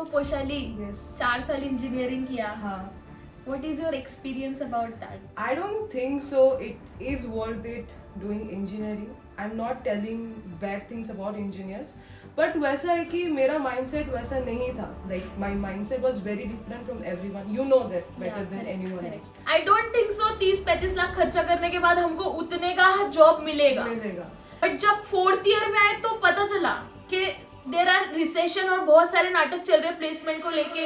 तो पोशाली Yes. 4 साल engineering किया. हाँ. What is your experience about that? I don't think so. It is worth it doing engineering. I'm not telling bad things about engineers, but वैसा है कि मेरा mindset वैसा नहीं था. Like my mindset was very different from everyone. You know that better than anyone else. I don't think so 30-35 lakh खर्चा करने के बाद हमको उतने का जॉब मिलेगा. बट जब 4th ईयर में आए तो पता चला कि देयर आर रिसेशन और बहुत सारे नाटक चल रहे प्लेसमेंट को लेके.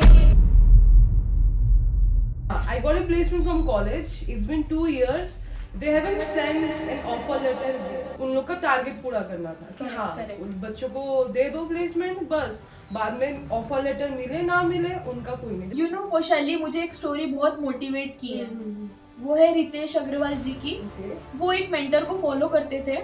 I got a placement from college. It's been 2 years. They haven't sent an offer letter. उन लोग का टारगेट पूरा करना था कि हाँ उन बच्चों को दे दो प्लेसमेंट, बस बाद में ऑफर लेटर मिले ना मिले उनका कोई नहीं. यू नो पोशाली, मुझे एक स्टोरी बहुत मोटिवेट की है. वो है रितेश अग्रवाल जी की. वो एक मेंटर को फॉलो करते थे.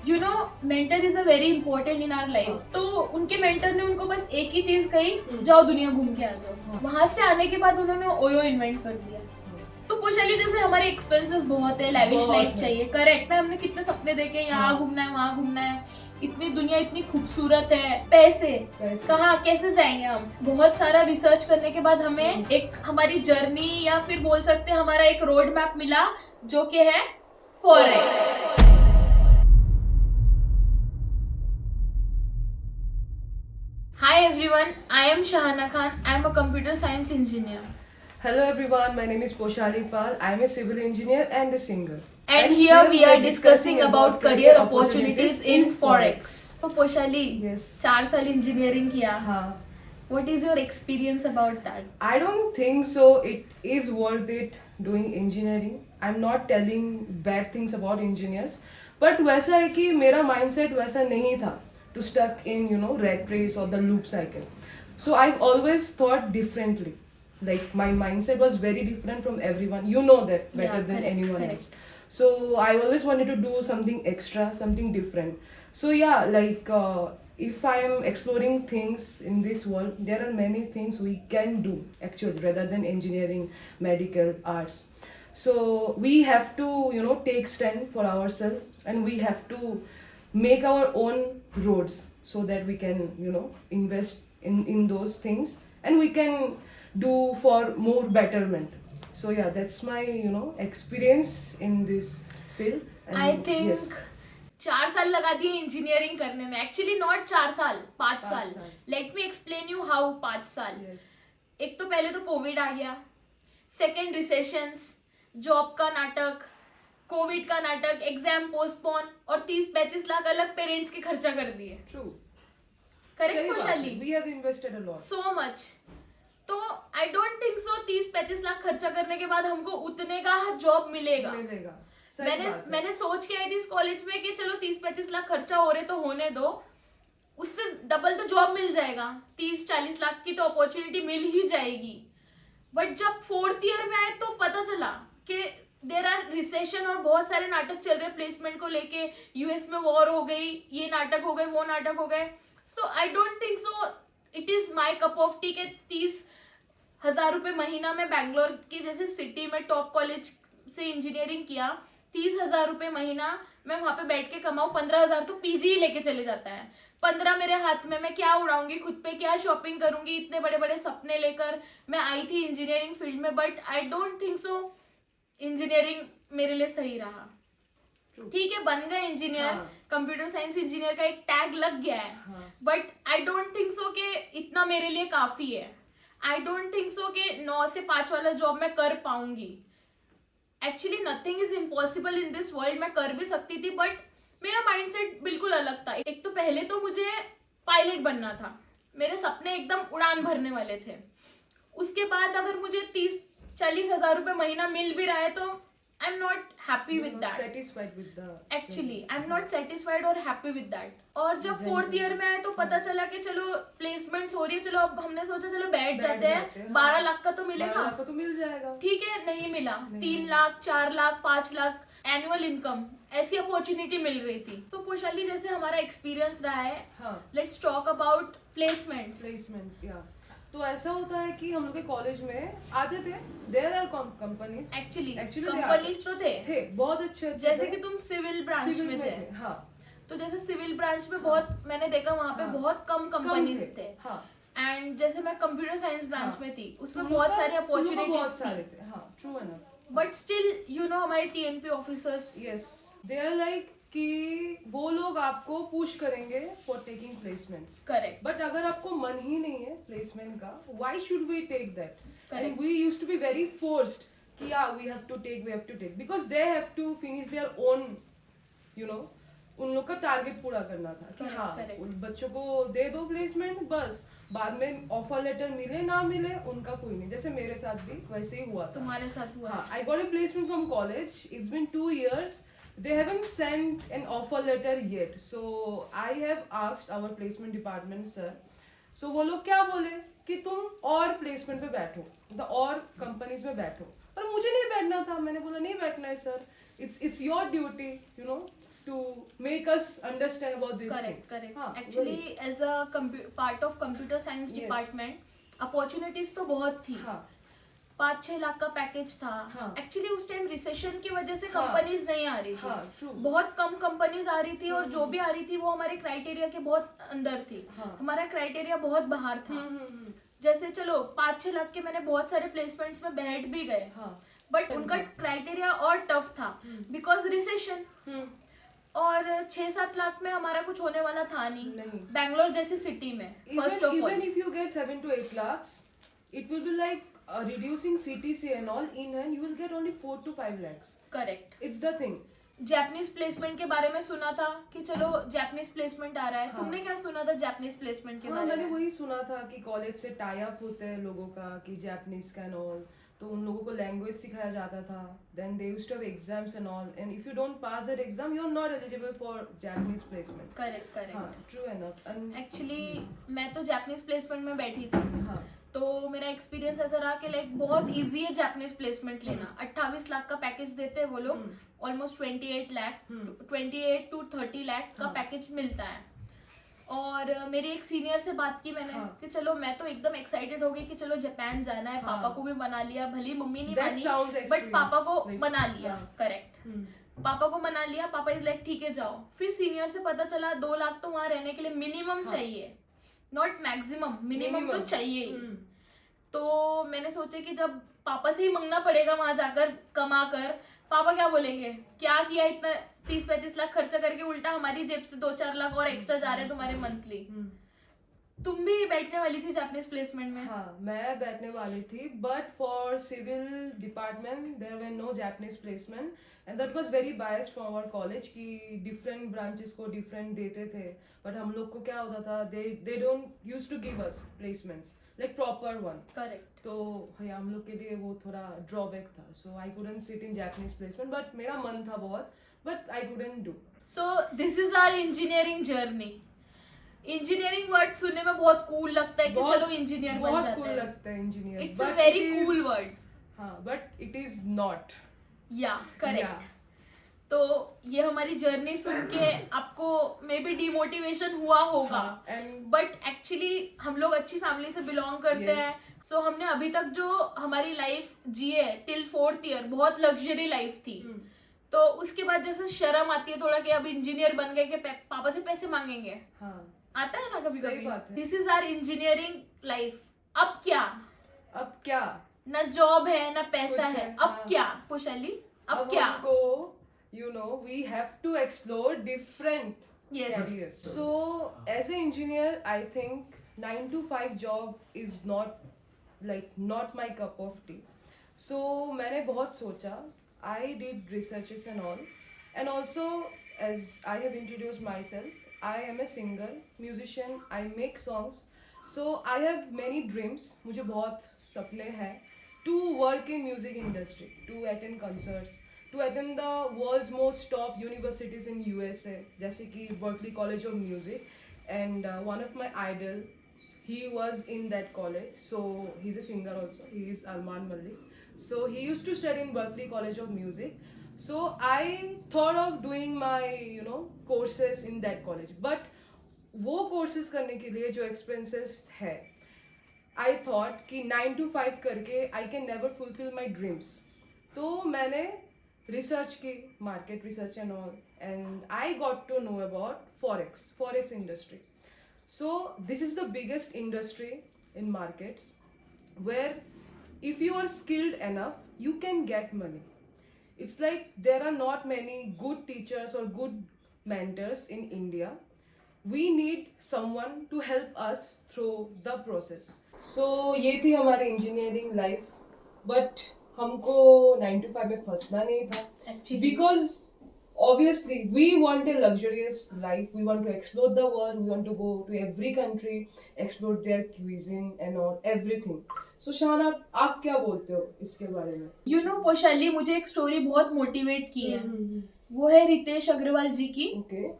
You know mentor is a very important in our life. तो उनके मेंटर ने उनको बस एक ही चीज कही, जाओ दुनिया घूम के आ जाओ. वहां से आने के बाद उन्होंने ओयो इन्वेंट कर दिया. तो पोशाली जैसे हमारे एक्सपेंसेस बहुत है, लैविश लाइफ चाहिए, करेक्ट है. हमने कितने सपने देखे, यहाँ घूमना है वहाँ घूमना है, इतनी दुनिया इतनी खूबसूरत है, पैसे कहाँ कैसे जाएंगे हम. बहुत सारा रिसर्च करने के बाद हमें एक हमारी जर्नी या फिर बोल सकते हैं हमारा एक रोड मैप मिला जो कि है forex. Hi everyone, I am Shahana Khan. I am a computer science engineer. Hello everyone, my name is Poshali Pal. I am a civil engineer and a singer. And here we are discussing about career opportunities in Forex. So Poshali, Yes. 4 साल engineering किया. हाँ. What is your experience about that? I don't think so. It is worth it doing engineering. I'm not telling bad things about engineers, but वैसा है कि मेरा mindset वैसा नहीं था to stuck in rat race or the loop cycle. So I've always thought differently. Like my mindset was very different from everyone. You know that better than anyone else. So I always wanted to do something extra, something different. So yeah, like if I am exploring things in this world, there are many things we can do actually rather than engineering, medical, arts. So we have to take stand for ourselves, and we have to make our own roads so that we can invest in those things, and we can do for more betterment. So yeah, that's my experience in this field. And I think yes. 4 साल लगा दिए engineering करने में. Actually not 4 साल, 5 साल. साल. Let me explain you how 5 साल. Yes. एक तो पहले तो कोविड आ गया, सेकेंड रिसेशंस, जॉब का नाटक, कोविड का नाटक, एग्जाम पोस्टपोन, और 30-35 लाख अलग पेरेंट्स के खर्चा कर दिए. True. Correct Poshali? We have invested a lot. So much. तो I don't think so 30-35 lakh खर्चा करने के बाद हमको उतने का जॉब मिलेगा. सही बात है. मैंने सोच के आई थी इस कॉलेज में कि चलो 30-35 लाख खर्चा हो रहे तो होने दो, उससे डबल तो जॉब मिल जाएगा, 30-40 लाख की तो अपॉर्चुनिटी मिल ही जाएगी. बट जब 4th ईयर में आए तो पता चला कि देयर आर रिसेशन और बहुत सारे नाटक चल रहे प्लेसमेंट को लेके. यूएस में वॉर हो गई, ये नाटक हो गए, वो नाटक हो गए. So I don't think so it is my cup of tea के 30,000 रुपए महीना में बैंगलोर की जैसे सिटी में टॉप कॉलेज से इंजीनियरिंग किया, 30,000 रुपए महीना मैं वहां पे बैठ के कमाऊं. 15,000 तो पीजी ही लेके चले जाता है. 15 मेरे हाथ में, मैं क्या उड़ाऊंगी खुद पे, क्या शॉपिंग करूंगी. इतने बड़े बड़े सपने लेकर मैं आई थी इंजीनियरिंग फील्ड में, but I don't think so engineering मेरे लिए सही रहा. ठीक है, बन गए इंजीनियर, कंप्यूटर साइंस इंजीनियर का एक टैग लग गया है, बट आई डोंट थिंक सो कि इतना मेरे लिए काफी है. आई डोंट थिंक सो कि 9 से 5 वाला जॉब मैं कर पाऊंगी. Actually nothing is impossible in this world. मैं कर भी सकती थी, बट मेरा माइंडसेट बिल्कुल अलग था. एक तो पहले तो मुझे पायलट बनना था, मेरे सपने एकदम उड़ान भरने वाले थे. उसके बाद अगर मुझे 30-40 हजार रुपए महीना मिल भी रहा है तो I am not happy with that. Satisfied with the. Actually I am not satisfied और हैप्पी विद दैट. और जब 4th ईयर में आए तो पता चला कि चलो प्लेसमेंट्स हो रही है, चलो अब हमने सोचा चलो बैठ जाते हैं, 12 लाख का तो मिलेगा. 12 लाख का तो मिल जाएगा. ठीक है, नहीं मिला. 3 लाख, 4 लाख, 5 लाख एनुअल इनकम, ऐसी अपॉर्चुनिटी मिल रही थी. तो पोशाली जैसे हमारा एक्सपीरियंस रहा है, लेट्स टॉक अबाउट प्लेसमेंट्स. या तो ऐसा होता है कि हम लोग के कॉलेज में आते थे, there are companies. Actually Actually companies तो थे बहुत अच्छे जैसे कि तुम सिविल ब्रांच में थे. हाँ. तो जैसे सिविल ब्रांच में बहुत मैंने देखा वहाँ पे बहुत कम कंपनीज थे. एंड जैसे मैं कंप्यूटर साइंस ब्रांच हाँ। में थी, उसमें तुम बहुत लोग का- सारे तुम लोग का बहुत अपॉर्चुनिटीज सारे थी, थे, हाँ, ट्रू है ना. बट स्टिल यू नो हमारे TNP officers, yes, they are like कि वो लोग आपको पुश करेंगे for taking placements. Correct, but अगर आपको मन ही नहीं है प्लेसमेंट का, why should we take that? And Correct. We used to be very forced कि या we have to take because they have to finish their own, you know, उन लोग का टारगेट पूरा करना था कि Correct, हाँ correct. उन बच्चों को दे दो प्लेसमेंट, बस बाद में ऑफर लेटर मिले ना मिले उनका कोई नहीं. जैसे मेरे साथ भी वैसे ही हुआ था. तुम्हारे साथ हुआ हाँ, I got a placement from college. It's been 2 years. They haven't sent an offer letter yet. So I have asked our placement department sir. So वो लोग क्या बोले कि तुम और प्लेसमेंट पे बैठो, मतलब और कंपनीज में बैठो. पर मुझे नहीं बैठना था. मैंने बोला नहीं बैठना है sir. It's your duty, you know, to make us understand about these correct things. Correct. हाँ, एक्चुअली वही. As a part of computer science Yes. Department opportunities तो बहुत थी. हाँ, 5-6 लाख का पैकेज था. हाँ. एक्चुअली उस टाइम रिसेशन की वजह से हाँ. कंपनीज नहीं आ रही थी. हाँ, true. बहुत कम कंपनीज आ रही थी, और जो हम्म. भी आ रही थी वो हमारे क्राइटेरिया के बहुत अंदर थी. हाँ. हमारा क्राइटेरिया बहुत बाहर था. हम्म. जैसे चलो 5-6 लाख के मैंने बहुत सारे प्लेसमेंट्स में बैठ भी गए, हाँ. बट उनका क्राइटेरिया और टफ था हम्म. Because recession. हम्म. और 6-7 लाख में हमारा कुछ होने वाला था नहीं, नहीं. बैंगलोर जैसी सिटी में. First of Even all if you get 7 to 8 lakhs, it will be like reducing CTC and all in hand. You will get only 4 to 5 lakhs. Correct. It's the thing. Japanese placement के बारे में सुना था कि चलो Japanese placement आ रहा है. हाँ. तुमने क्या सुना था जापानीज प्लेसमेंट के हाँ, बारे मैंने में? वही सुना था कि कॉलेज से टाई अप होते हैं लोगों का कि जापानीज का एंड ऑल, तो उन लोगों को लैंग्वेज सिखाया जाता था. Then they used to have exams and all, and if you don't pass that exam you are not eligible for Japanese placement. Correct हाँ, correct. True enough. And actually मैं तो जापानीज प्लेसमेंट में बैठी थी, हाँ, तो मेरा एक्सपीरियंस ऐसा रहा कि लाइक बहुत इजी है जापानीज प्लेसमेंट लेना. 28 लाख का पैकेज देते हैं वो लोग. Hmm. Almost 28 lakh, hmm. 28 to 30 lakh का हाँ. पैकेज मिलता है. और मेरी एक सीनियर से बात की मैंने हाँ. कि चलो, मैं तो एकदम एक्साइटेड हो गई कि चलो जापान जाना है. हाँ. पापा को भी बना लिया, भली मम्मी नहीं that मानी, sounds बट पापा को experience, like, बना लिया. हाँ. करेक्ट. हम्म. पापा को मना लिया. पापा इज लाइक ठीक है जाओ. फिर सीनियर से पता चला 2 लाख तो वहां रहने के लिए मिनिमम हाँ. चाहिए, नॉट मैक्सिमम, मिनिमम तो Minimum. चाहिए ही. हम्म. तो मैंने सोचा कि जब पापा से ही मांगना पड़ेगा वहां जाकर कमा कर, पापा क्या बोलेंगे, क्या किया इतना 30-35 लाख खर्चा करके, उल्टा हमारी जेब से 2-4 लाख और एक्स्ट्रा जा रहे हैं तुम्हारे मंथली. हम्म. तुम भी बैठने वाली थी जापानीज प्लेसमेंट में? हाँ, मैं बैठने वाली थी, but for civil department there were no Japanese placement, and that was very biased from our college कि डिफरेंट ब्रांचेस को डिफरेंट देते थे. बट हम लोग को क्या होता था, they don't used to give us placements like proper one. Correct. तो भैया हम लोग के लिए वो थोड़ा ड्रॉबैक था. So I couldn't sit in Japanese placement, but मेरा मन था बहुत, but I couldn't do. So this is our engineering journey. Engineering word सुनने में बहुत कूल लगता है कि बहुत- चलो इंजीनियर बन बहुत जाते कूल हैं. लगता है engineer. It's a very cool word. हाँ, बट इट इज नॉट. या करेक्ट. तो ये हमारी जर्नी सुन के आपको मे बी डिमोटिवेशन हुआ होगा, एंड बट एक्चुअली हम लोग अच्छी फैमिली से बिलोंग करते Yes. हैं. सो हमने अभी तक जो हमारी लाइफ जिए टिल 4th ईयर, बहुत लग्जरी लाइफ थी. तो उसके बाद जैसे शर्म आती है थोड़ा कि अब इंजीनियर बन गए कि पापा से पैसे मांगेंगे. हाँ, आता है ना कभी सही कभी. बात है. This is our engineering life. अब क्या, अब क्या, ना जॉब है ना पैसा कुछ है. है, अब हाँ. क्या पुशाली, अब क्या? हमको you know we have to explore different Yes. careers. So as an engineer I think 9 to 5 job is not my cup of tea. So मैंने बहुत सोचा. I did researches and also as I have introduced myself, I am a singer, musician, I make songs. So I have many dreams. मुझे बहुत सपने हैं to work in music industry, to attend concerts, to attend the world's most top universities in USA, जैसे कि Berklee College of Music, and one of my idol, he was in that college, so he's a singer also, he is Arman Malik, so he used to study in Berklee College of Music. So I thought of doing my courses in that college, but वो courses करने के लिए जो expenses है, I thought कि 9 to 5 करके I can never fulfill my dreams. तो मैंने research की, market research and all, and I got to know about forex industry. So this is the biggest industry in markets where if you are skilled enough, you can get money. It's like there are not many good teachers or good mentors in India. We need someone to help us through the process. So ये थी हमारी engineering life, but हमको 9 to 5 में फंसना नहीं था. Actually. Because obviously we want a luxurious life, we want to explore the world, we want to go to every country, explore their cuisine and all, everything. So Shahana, आप क्या बोलते हो इसके बारे में? यू नो पोशाली, मुझे एक स्टोरी बहुत मोटिवेट की है. वो है रितेश अग्रवाल जी की. Okay.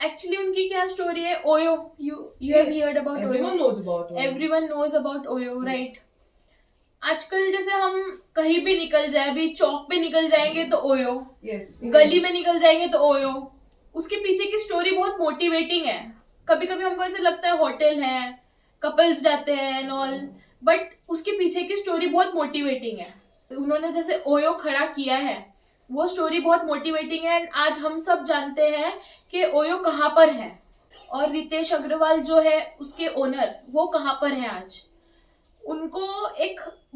एक्चुअली उनकी क्या स्टोरी है? Oyo. You have heard about Oyo? Everyone knows about Oyo. Everyone knows about Oyo, Yes. Right? आजकल जैसे हम कहीं भी निकल जाए, अभी चौक पे निकल जाएंगे तो ओयो, Yes. गली में निकल जाएंगे तो ओयो. उसके पीछे की स्टोरी बहुत मोटिवेटिंग है. कभी कभी हमको ऐसे लगता है होटल है, कपल्स जाते हैं एंड ऑल, बट उसके पीछे की स्टोरी बहुत मोटिवेटिंग है. उन्होंने जैसे ओयो खड़ा किया है, वो स्टोरी बहुत मोटिवेटिंग है. एंड आज हम सब जानते हैं कि ओयो कहाँ पर है, और रितेश अग्रवाल जो है उसके ओनर, वो कहाँ पर है आज. उनको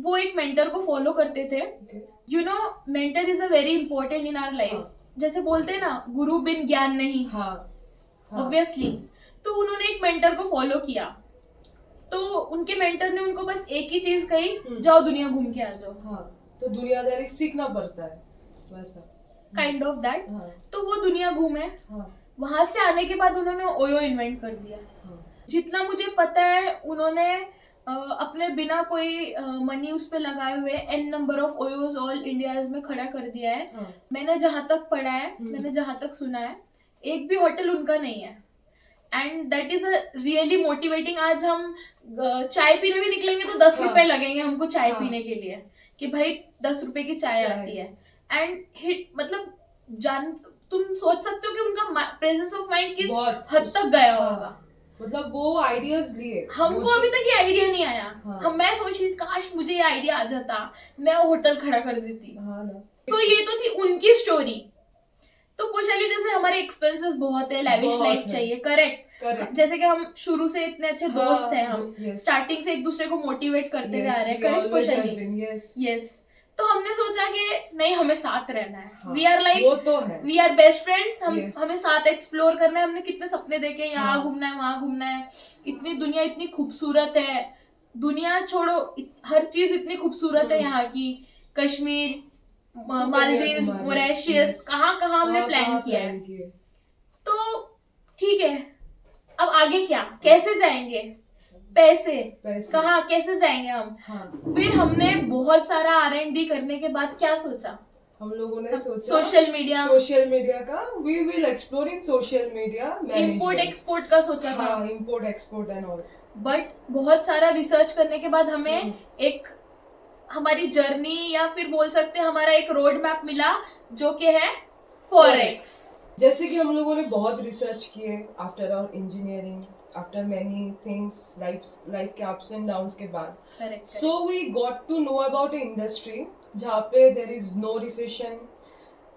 वो एक मेंटर को फॉलो करते थे. Okay. You know, mentor is a very important in our life. जैसे बोलते हैं ना, गुरु बिन ज्ञान नहीं, हाँ. ऑब्वियसली. तो उन्होंने एक मेंटर को फॉलो किया, तो उनके मेंटर ने उनको बस एक ही चीज कही, जाओ दुनिया घूम के आ जाओ. हाँ. तो दुनियादारी सीखना पड़ता है वैसा. Kind of that. हाँ. तो वो दुनिया घूमे. हाँ. वहां से आने के बाद उन्होंने ओयो इन्वेंट कर दिया. हाँ. जितना मुझे पता है, उन्होंने अपने बिना कोई मनी उस पे लगाए हुए n number of OYOs all India's में खड़ा कर दिया है. हाँ. मैंने जहां तक पढ़ा है, मैंने जहां तक सुना है, एक भी होटल उनका नहीं है. And that is a really motivating. आज हम चाय पीने भी निकलेंगे तो 10 हाँ. रुपए लगेंगे हमको चाय हाँ. पीने के लिए, कि भाई 10 रुपए की चाय चाय. आती है. एंड हिट मतलब तुम सोच सकते हो कि उनका प्रेजेंस ऑफ माइंड किस बहुत हद तक गया हाँ. होगा. मतलब वो आइडियाज लिए. हमको अभी तक ये आइडिया नहीं आया. हाँ. मैं सोच रही थी काश मुझे ये आइडिया आ जाता, मैं वो होटल खड़ा कर देती. हाँ ना. तो ये तो थी उनकी स्टोरी. तो पोशाली, जैसे हमारे एक्सपेंसेस बहुत है, लैविश बहुत लाइफ है. चाहिए, करेक्ट. करेक्ट. जैसे कि हम शुरू से इतने अच्छे दोस्त हैं, हम Yes. स्टार्टिंग से एक दूसरे को मोटिवेट करते हुए आ रहे हैं, we correct always have पोशाली? been, yes. Yes. तो हमने सोचा कि नहीं, हमें साथ रहना है. हाँ. वी आर लाइक, वो तो है. We are best friends. Yes. हमें साथ एक्सप्लोर करना है. हमने कितने सपने देखे, यहाँ हाँ. घूमना है, वहां घूमना है. इतनी दुनिया इतनी खूबसूरत है. दुनिया छोड़ो, हर चीज इतनी खूबसूरत है यहाँ की. Kashmir, Maldives, Kanyakumari, Mauritius, yes. कहाँ कहाँ हमने प्लान किया है. तो ठीक है, अब आगे क्या, कैसे जाएंगे? पैसे कहाँ, कैसे जाएंगे हम? हाँ. फिर हमने बहुत सारा R&D करने के बाद क्या सोचा? हम लोगों ने सोचा सोशल मीडिया का we will explore in social media import export का सोचा था. हाँ, import export and all. But बहुत सारा रिसर्च करने के बाद हमें एक हमारी जर्नी, या फिर बोल सकते हैं हमारा एक रोड मैप मिला, जो कि है फॉरेक्स. जैसे कि हम लोगों ने बहुत रिसर्च किए after our engineering, after many things, life के अप्स एंड डाउन्स के बाद. Correct. So we got to know about a industry जहाँ पे there is no recession,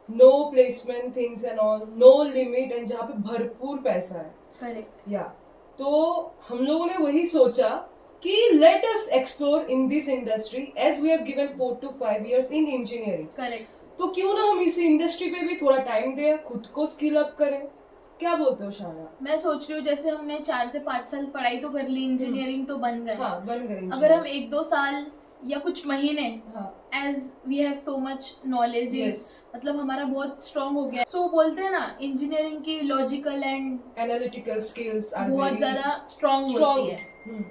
no placement things and all, no limit, and जहाँ पे भरपूर पैसा है. करेक्ट. या तो हम लोगों ने वही सोचा कि let us explore in this industry as we have given 4 to 5 years in engineering. Correct. तो क्यों ना हम इस इंडस्ट्री पे भी थोड़ा टाइम दें, खुद को स्किल अप करें. क्या बोलते हो शाना? मैं सोच रही हूँ, जैसे हमने 4 से 5 साल पढ़ाई तो कर ली, इंजीनियरिंग तो बन गए. हाँ, बन गए. अगर हम 1-2 साल या कुछ महीने, हाँ. As we have so much knowledge, Yes. मतलब हमारा बहुत स्ट्रॉन्ग हो गया. सो बोलते हैं ना, इंजीनियरिंग की logical and analytical skills are बहुत ज्यादा स्ट्रॉन्ग होती है. हम्म.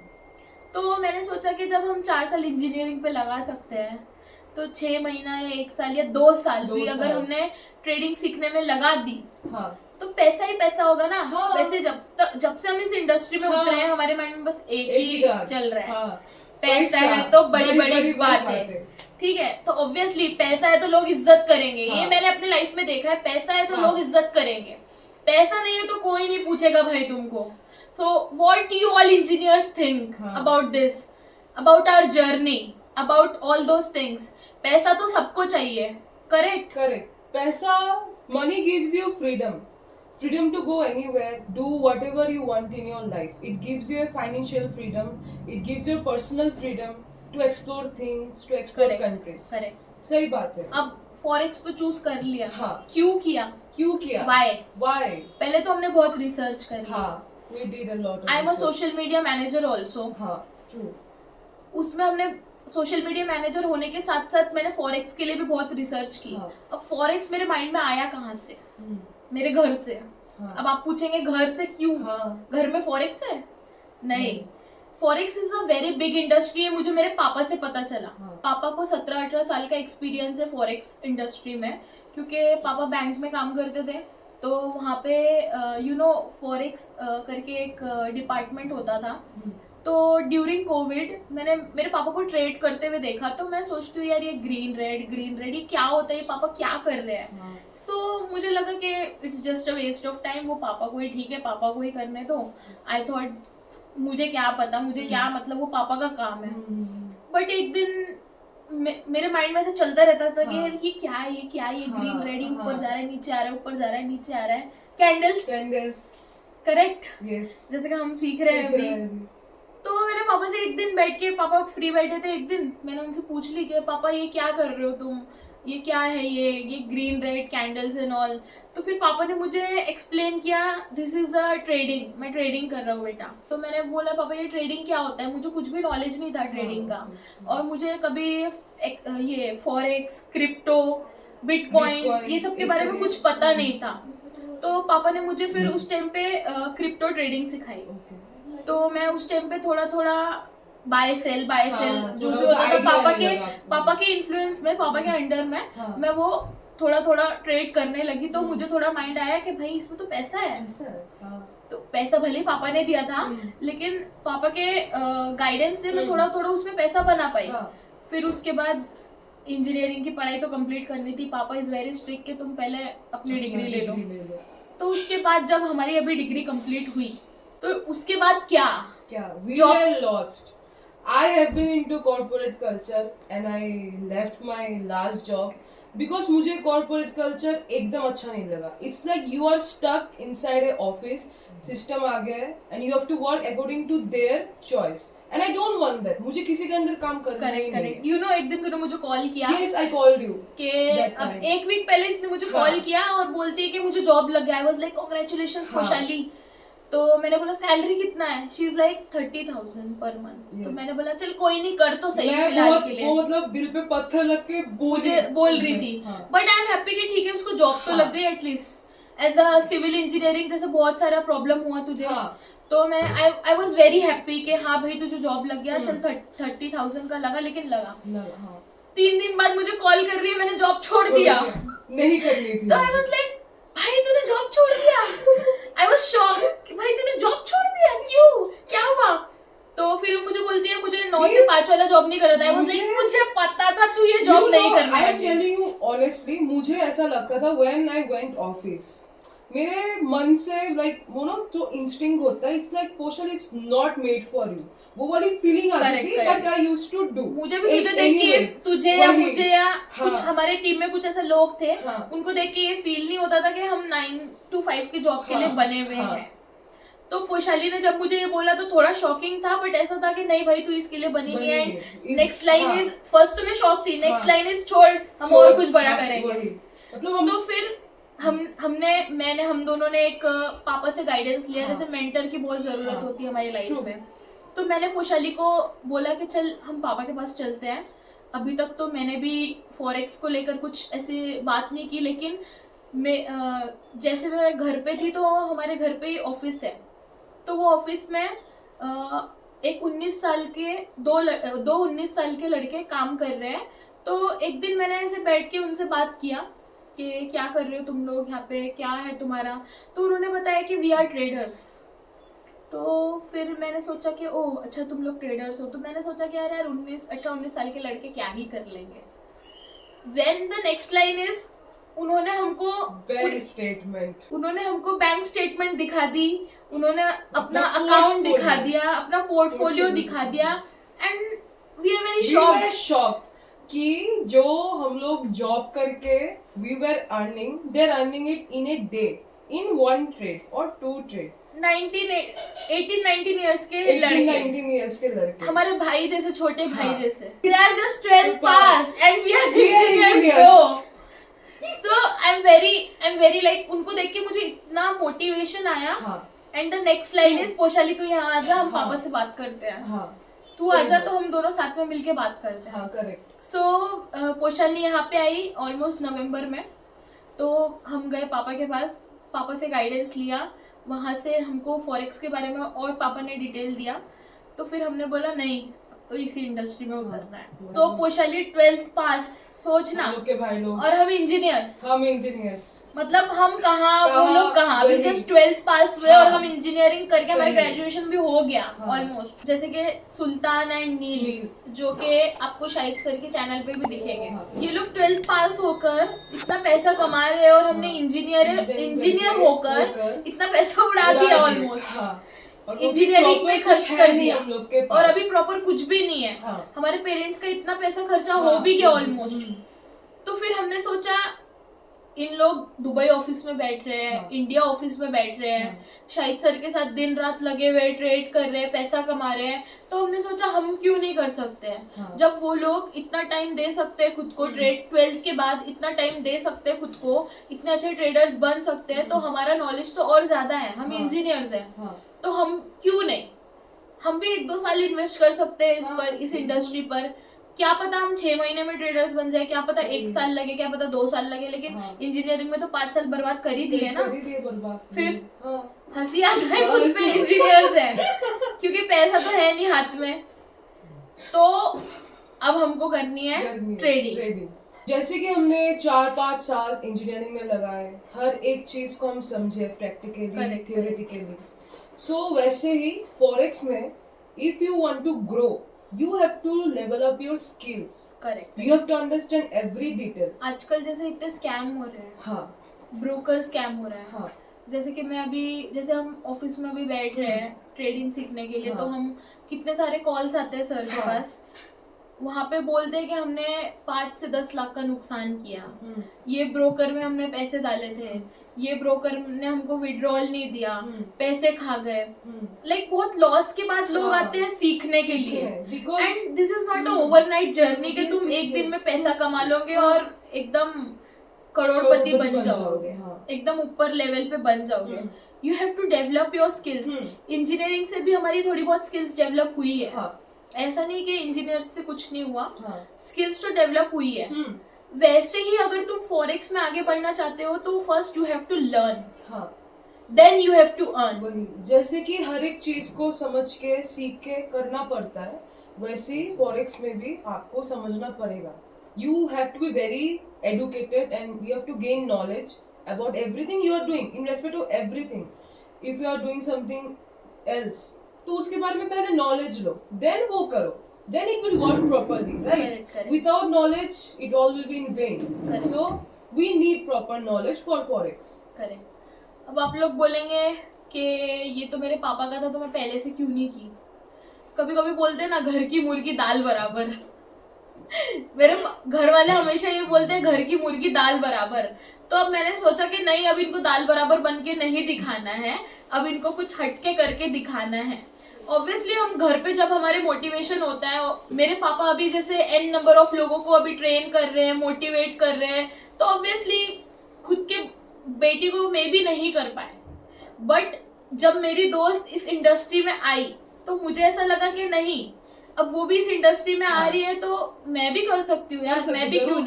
तो मैंने सोचा कि जब हम 4 साल इंजीनियरिंग पे लगा सकते हैं, तो 6 महीना या 1 साल या 2 साल भी अगर हमने ट्रेडिंग सीखने में लगा दी, हाँ. तो पैसा ही पैसा होगा ना. हाँ. वैसे जब से हम इस इंडस्ट्री में हाँ. उतरे हैं, हमारे माइंड में बस एक ही बात चल रहा है. हाँ. पैसा है तो बड़ी बड़ी बात है. ठीक है, तो ऑब्वियसली पैसा है तो लोग इज्जत करेंगे. हाँ. ये मैंने अपने लाइफ में देखा है. पैसा है तो हाँ. लोग इज्जत करेंगे. पैसा नहीं है तो कोई नहीं पूछेगा भाई तुमको. So what you all engineers think हाँ. about this, about our journey, about all those things? पैसा तो सबको चाहिए, करेक्ट. पैसा, money gives you freedom. freedom to go anywhere, do whatever you want in your life. It gives you a financial freedom, it gives you personal freedom to explore things, to explore Correct. countries. Correct. सही बात है. अब forex तो choose कर लिया. हाँ. क्यों किया? क्यों किया? वाई? Why? पहले तो हमने बहुत रिसर्च करी. हाँ, we did a lot of I am a research. Social media manager also. हाँ, true. उसमें हमने सोशल मीडिया मैनेजर होने के साथ साथ मैंने फॉरेक्स के लिए भी बहुत रिसर्च की. हाँ. अब फॉरेक्स मेरे माइंड में आया कहाँ से? हम्म, मेरे घर से. हाँ. अब आप पूछेंगे घर से क्यों? हाँ. घर में फॉरेक्स है? नहीं. Hmm, forex is a very big industry है. मुझे मेरे पापा से पता चला. हाँ. पापा को 17-18 साल का एक्सपीरियंस है फॉरेक्स इंडस्ट्री में, क्योंकि पापा बैंक में काम करते थे. तो वहाँ पे फॉरेक्स करके एक डिपार्टमेंट होता था. हम्म, तो ड्यूरिंग कोविड मैंने मेरे पापा को ट्रेड करते हुए देखा. तो मैं सोचती हूँ यार ये ग्रीन रेड ये क्या होता है, ये पापा क्या कर रहे हैं. हाँ. सो मुझे लगा कि it's just a waste of time. वो पापा को ही ठीक है, पापा को ही करने दो. आई थॉट मुझे क्या पता, मुझे क्या मतलब, वो पापा का काम है. हम्म, बट एक दिन मेरे माइंड में ऐसा चलता रहता था कि हाँ. यार ये क्या है, ये क्या है, ये हाँ, ग्रीन रेड ऊपर हाँ. जा रहा है, नीचे आ रहा है, ऊपर जा रहा है, नीचे आ रहा है. कैंडल्स. Candles. करेक्ट. Yes. जैसे कि हम सीख रहे हैं अभी. तो मेरे पापा से एक दिन बैठ के, पापा फ्री बैठे थे एक दिन, मैंने उनसे पूछ ली कि पापा ये क्या कर रहे हो तुम, ये क्या है, ये green red candles and all. तो फिर पापा ने मुझे एक्सप्लेन किया दिस इज अ ट्रेडिंग, मैं ट्रेडिंग कर रहा हूँ बेटा. तो मैंने बोला पापा ये ट्रेडिंग क्या होता है? मुझे कुछ भी नॉलेज नहीं था ट्रेडिंग का. और मुझे कभी ये फॉरेक्स, क्रिप्टो, बिटकॉइन Bitcoins, ये सब के बारे में कुछ पता नहीं था. तो पापा ने मुझे फिर उस टाइम पे क्रिप्टो ट्रेडिंग सिखाई. Okay. तो मैं उस टाइम पे थोड़ा थोड़ा बाय सेल हाँ, जो थोड़ा भी होता था idea पापा नहीं के लगा आपको. पापा के इन्फ्लुएंस में, पापा के अंडर में हाँ. मैं वो थोड़ा थोड़ा ट्रेड करने लगी. तो हम्म. मुझे थोड़ा माइंड आया कि भाई इसमें तो पैसा है. ऐसा है. हाँ. तो पैसा भले ही पापा ने दिया था, हम्म, लेकिन पापा के गाइडेंस से मैं हम्म. थोड़ा थोड़ा उसमें पैसा बना पाई. हाँ. फिर उसके बाद इंजीनियरिंग की पढ़ाई तो कंप्लीट करनी थी. पापा इज वेरी स्ट्रिक्ट कि तुम पहले अपनी डिग्री ले लो. तो उसके बाद जब हमारी अभी डिग्री कंप्लीट हुई, तो उसके बाद क्या? क्या? We Job. were lost. I have been into corporate culture and I left my last job because मुझे corporate culture एकदम अच्छा नहीं लगा. It's like you are stuck inside a office, system आ गया है and you have to work according to their choice. And I don't want that. मुझे किसी के अंदर काम करना ही करेक्ट नहीं करेक्ट. यू नो एक दिन तूने मुझे कॉल किया है. Yes, I called you. कि That अब time. एक वीक पहले इसने मुझे हाँ. कॉल किया और बोलती है कि मुझे जॉब लग गया. आई वाज लाइक कांग्रेचुलेशंस हाँ. खुशहाली. तो मैंने बोला सैलरी कितना है? She is like 30,000 per month. तो Yes. मैंने बोला चल कोई नहीं, कर तो सही मैं फिलहाल बहुत के वो लिए. मतलब दिल पे पत्थर लग के मुझे बोल रही थी. हाँ. बट आई एम हैप्पी कि ठीक है उसको जॉब तो हाँ. लग गई at least. As a civil engineering जैसे बहुत सारा प्रॉब्लम हुआ तुझे. हाँ. तो मैं आई वाज वेरी हैप्पी कि हाँ भाई तुझे जॉब लग गया. चल हम्म. 30,000 का लगा, लेकिन लगा. हाँ. 3 दिन बाद मुझे कॉल कर रही है मैंने जॉब छोड़ दिया. नहीं करनी थी. तो आई वाज लाइक भाई तूने जॉब छोड़ दिया. आई वाज शॉक्ड कि भाई तूने जॉब छोड़ दिया, क्यों, क्या हुआ? तो फिर मुझे बोलती है मुझे 9 से 5 वाला जॉब नहीं करना था. आई वाज लाइक मुझे पता था तू ये जॉब नहीं करने आई एम वाली. टेलिंग यू ऑनेस्टली, मुझे ऐसा लगता था व्हेन आई वेंट ऑफिस, मेरे मन से लाइक वो ना जो इंस्टिंक्ट होता है, it's like portion it's not made for you. वो वाली फीलिंग आती Correct, थी. correct. But I used to do. मुझे भी तुझे देख के, तुझे या वही. मुझे या हाँ. कुछ हमारे टीम में कुछ ऐसे लोग थे, हाँ. उनको देख के ये फील नहीं होता था कि हम 9 to 5 की जॉब के लिए हाँ. बने हुए हाँ. हैं. तो पोशाली ने जब मुझे ये बोला तो थोड़ा शॉकिंग था, बट ऐसा था कि नहीं भाई तू इसके लिए बनी नहीं है. नेक्स्ट लाइन इज, फर्स्ट तो मैं शॉक थी, नेक्स्ट लाइन इज छोड़ हम और कुछ बड़ा करेंगे. मतलब हम तो फिर हम दोनों ने एक पापा से गाइडेंस लिया. हाँ. जैसे मेंटर की बहुत जरूरत हाँ. होती है हमारी लाइफ True. में. तो मैंने पोशाली को बोला कि चल हम पापा के पास चलते हैं. अभी तक तो मैंने भी फॉरेक्स को लेकर कुछ ऐसे बात नहीं की, लेकिन जैसे मैं घर पे थी तो हमारे घर पे ही ऑफिस है. तो वो ऑफिस में एक 19 साल के दो 19 साल के लड़के काम कर रहे हैं. तो एक दिन मैंने ऐसे बैठ के उनसे बात किया कि क्या कर रहे हो तुम लोग यहाँ पे, क्या है तुम्हारा? तो उन्होंने बताया कि वी आर ट्रेडर्स. तो फिर मैंने सोचा कि ओह अच्छा तुम लोग ट्रेडर्स हो. तो मैंने सोचा कि यार 18-19 साल के लड़के क्या ही कर लेंगे. When the next line is, उन्होंने हमको बैंक स्टेटमेंट दिखा दी, उन्होंने अपना अकाउंट दिखा दिया, अपना पोर्टफोलियो दिखा दिया. And we are very shocked कि जो हम लोग जॉब करके we were earning, they are earning it in a day. in one trade or two trade. 18-19 years के 18-19 years के लड़के. हमारे भाई जैसे, छोटे भाई हाँ. जैसे. We are just 12th Pass. pass and we are We are engineers, engineers. bro. So I'm very like उनको देख के मुझे इतना मोटिवेशन आया. हाँ. And the next line is पोशाली तू यहाँ आजा, हम हाँ. पापा से बात करते हैं. हाँ. तू आजा तो हम दोनों साथ में मिलके बात करते हैं. हाँ, correct. सो पोशाली यहाँ पे आई ऑलमोस्ट नवंबर में. तो हम गए पापा के पास, पापा से गाइडेंस लिया. वहाँ से हमको फॉरेक्स के बारे में और पापा ने डिटेल दिया. तो फिर हमने बोला नहीं, तो इसी इंडस्ट्री में उतरना है. हाँ. तो पोशाली 12th पास, सोचना. हम लोग के भाई लोग. और हम इंजीनियर्स. हम इंजीनियर्स. मतलब हम कहाँ, वो लोग कहाँ. अभी वही. जस्ट 12th पास हुए हाँ. और हम इंजीनियरिंग करके हमारा सही है. ग्रेजुएशन भी हो गया हाँ. ऑलमोस्ट. जैसे कि सुल्तान एंड नील, जो कि आपको शाहिद सर के चैनल पे भी दिखेंगे. हाँ. ये लोग 12th पास होकर इतना पैसा कमा रहे हैं और हमने हाँ. इंजीनियर होकर इतना पैसा उड़ा दिया ऑलमोस्ट. हाँ. और इंजीनियरिंग में proper खर्च कुछ कर है नहीं दिया. हम लोग के और पास. अभी प्रॉपर कुछ भी नहीं है. हाँ. हमारे पेरेंट्स का इतना पैसा खर्चा हाँ. हो भी गया ऑलमोस्ट. हम्म. तो फिर हमने सोचा इन लोग दुबई ऑफिस में बैठ रहे हैं, हाँ. इंडिया ऑफिस में बैठ रहे हैं, शाहिद सर के साथ दिन रात लगे हुए ट्रेड कर रहे हैं, पैसा कमा रहे हैं. तो हमने सोचा हम क्यों नहीं कर सकते हैं. हाँ. जब वो लोग इतना टाइम दे सकते हैं खुद को, ट्रेड 12th के बाद इतना टाइम दे सकते हैं खुद को, इतने अच्छे ट्रेडर्स बन सकते हैं, तो हमारा नॉलेज तो और ज्यादा है. हम हाँ. इंजीनियर्स हैं. हाँ. तो हम क्यों नहीं, हम भी 1-2 साल इन्वेस्ट कर सकते हैं इस हाँ. पर, इस इंडस्ट्री पर. क्या पता हम 6 महीने में ट्रेडर्स बन जाए, क्या पता 1 साल लगे, क्या पता 2 साल लगे. लेकिन हाँ. इंजीनियरिंग में तो 5 साल बर्बाद कर ही दिए ना. कर ही दिए बर्बाद. फिर? हाँ. हंसी आता है हाँ, खुद पे, हंसी। इंजीनियर्स है क्योंकि पैसा तो है नहीं हाथ में. तो अब हमको करनी है ट्रेडिंग. जैसे कि हमने 4-5 साल इंजीनियरिंग में लगाए, हर एक चीज को हम समझे प्रैक्टिकली, Correct. थियोरेटिकली. सो वैसे ही फॉरेक्स में if you want to grow, you have to level up your skills. Correct. You have to understand every detail. आजकल जैसे इतने स्कैम हो रहे हैं, हाँ. ब्रोकर स्कैम हो रहा है. हाँ. जैसे कि मैं अभी, जैसे हम ऑफिस में अभी बैठ रहे हैं ट्रेडिंग सीखने के लिए, हाँ. तो हम कितने सारे कॉल्स आते हैं सर के हाँ. पास. वहाँ पे बोलते हैं कि हमने 5 से 10 लाख का नुकसान किया, ये ब्रोकर में हमने पैसे डाले थे, ये ब्रोकर ने हमको विड्रॉल नहीं दिया, पैसे खा गए. लाइक बहुत लॉस के बाद लोग हाँ. आते हैं सीखने के लिए. Because and this is not a overnight journey कि तुम एक दिन में पैसा कमा लोगे और एकदम करोड़पति बन जाओगे, हाँ. एकदम ऊपर लेवल पे बन जाओगे. You have to develop your skills. Engineering से भी हमारी थोड़ी बहुत स्किल्स डेवलप हुई है. हाँ. ऐसा नहीं कि इंजीनियर्स से कुछ नहीं हुआ, हाँ. स्किल्स तो डेवलप हुई है. वैसे ही अगर तुम फॉरेक्स में आगे बढ़ना चाहते हो तो first you have to learn, हाँ. Then you have to earn. वही, जैसे कि हर एक चीज को समझ के सीख के करना पड़ता है, वैसे ही फॉरेक्स में भी आपको समझना पड़ेगा. You have to be very educated and you have to gain knowledge about everything you are doing in respect of everything. If you are doing something else, तो उसके बारे में पहले नॉलेज लो, देन वो करो, then it will work properly, right? Correct. Without knowledge it all will be in vain. Correct. So we need proper knowledge for forex. Correct. अब आप लोग बोलेंगे कि ये तो मेरे पापा का था तो मैं पहले से क्यों नहीं की. कभी कभी बोलते हैं ना, घर की मुर्गी दाल बराबर. मेरे घर वाले हमेशा ये बोलते हैं घर की मुर्गी दाल बराबर. तो अब मैंने सोचा कि नहीं, अब इनको दाल बराबर बन के नहीं दिखाना है, अब इनको कुछ हटके करके दिखाना है. ऑब्वियसली हम घर पे जब हमारे मोटिवेशन होता है, मेरे पापा अभी जैसे n नंबर ऑफ लोगों को अभी ट्रेन कर रहे हैं, मोटिवेट कर रहे हैं, तो ऑब्वियसली खुद के बेटी को मे भी नहीं कर पाए. बट जब मेरी दोस्त इस इंडस्ट्री में आई तो मुझे ऐसा लगा कि नहीं, अब वो भी इस इंडस्ट्री में आ रही है तो मैं भी कर सकती हूँ यार, मैं भी क्यों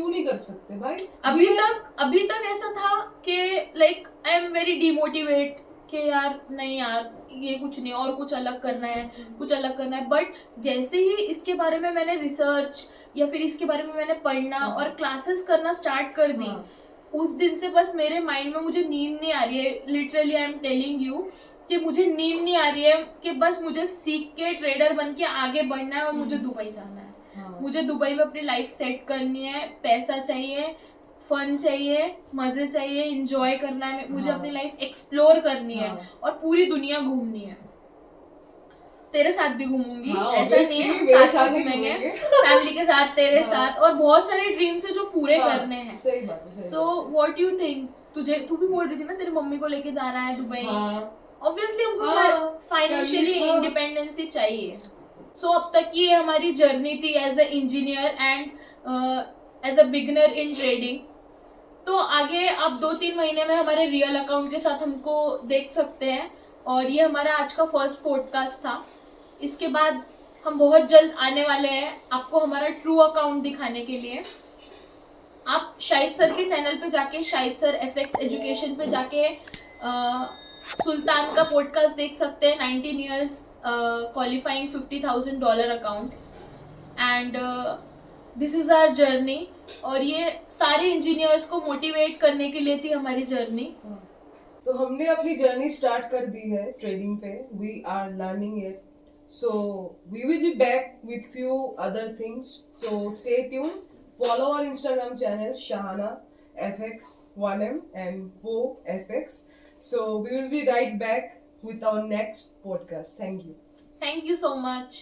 नहीं कर सकते भाई. अभी तक ऐसा था कि like I am very demotivate कि यार नहीं यार, ये कुछ नहीं, और कुछ अलग करना है, कुछ अलग करना है. बट जैसे ही इसके बारे में मैंने रिसर्च या फिर इसके बारे में मैंने पढ़ना और क्लासेस करना स्टार्ट कर दी, उस दिन से बस मेरे माइंड में मुझे नींद नहीं आ रही है. Literally I am telling you कि मुझे नींद नहीं आ रही है कि बस मुझे सीख के ट्रेडर बन के आगे बढ़ना है और मुझे दुबई जाना है. मुझे दुबई में अपनी लाइफ सेट करनी है, पैसा चाहिए, फन चाहिए, मजे चाहिए, एंजॉय करना है, मुझे अपनी लाइफ एक्सप्लोर करनी है और पूरी दुनिया घूमनी है. तेरे साथ भी घूमूंगी, ऐसा नहीं है, साथ घूमेंगे, फैमिली के साथ, तेरे साथ, और बहुत सारे ड्रीम्स है जो पूरे करने हैं. सही बात है. सो व्हाट यू थिंक तू भी बोल रही थी ना तेरी मम्मी को लेके जाना है दुबई. हाँ ऑब्वियसली हमको हाँ, फाइनेंशियली हाँ. इंडिपेंडेंसी चाहिए. सो अब तक की ये हमारी जर्नी थी as a engineer and as a beginner in trading. तो आगे आप 2-3 महीने में हमारे रियल अकाउंट के साथ हमको देख सकते हैं. और ये हमारा आज का फर्स्ट पॉडकास्ट था. इसके बाद हम बहुत जल्द आने वाले हैं आपको हमारा ट्रू अकाउंट दिखाने के लिए. आप शाहिद सर के चैनल पे जाके, शाहिद सर एफएक्स एजुकेशन पे जाके सुल्तान का पॉडकास्ट देख सकते हैं. 19 years qualifying $50,000 account. And this is our journey. और ये सारे इंजीनियर्स को मोटिवेट करने के लिए थी हमारी जर्नी. तो हमने अपनी जर्नी स्टार्ट कर दी है ट्रेडिंग पे. We are learning it. So we will be back with few other things. So stay tune. Follow our Instagram channel Shahana FX1M and Wo FX. So we will be right back with our next podcast. Thank you. Thank you so much.